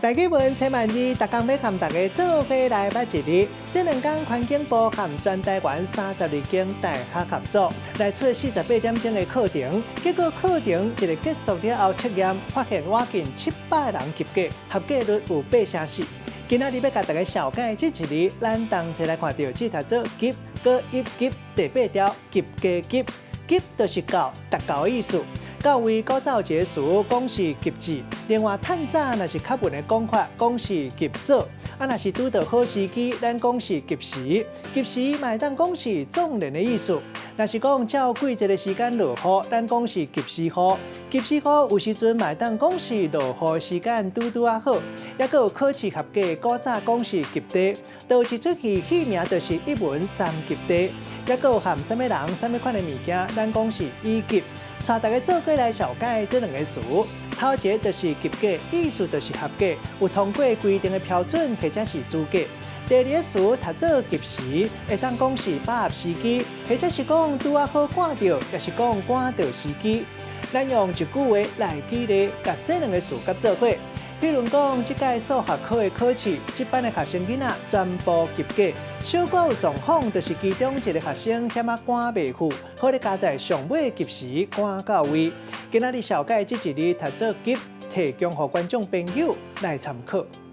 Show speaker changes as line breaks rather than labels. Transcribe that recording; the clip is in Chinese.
大家问车万二，逐工要和大家做伙来捌一日。这2天环境部和全台湾32间大学合作，来出48点钟的课程。结果课程一个结束了后测验，发现挖近700人及格，合格率有84%。今仔日要甲大家小解这一日，咱同齐来看到这读做级、搁一级第8条级加级，级就是到达到的意思。到位古早一个词，讲是及至；另外，趁早若是较文的讲法，讲是及早。若是拄到好时机，咱讲是及时。及时嘛会当讲是纵然的意思。若是讲照季节的时间落雨，咱讲是及时雨。及时雨有时阵嘛会当讲是落雨时间拄啊好。也佫有考试合格，古早讲是及第，倒一出去起名就是一文三及第。也佫有含什么人、什么款的物件，咱讲是以及。带大家做过来小解这2个词，头一个就是及格，意思就是合格，有通过规定的标准或者是资格。第2个词读做及时，会当讲是把握时机，或者是讲拄啊好赶到，也是讲赶到时机。咱用一句话来举例，甲这2个词甲做伙。比如讲，这届数学考的考试，这班的学生囡仔全部及格。小可有状况，就是其中一个学生险赶袂赴，好咧加在上尾及时赶到位。今仔日小解这一日读做及，提供予观众朋友来参考。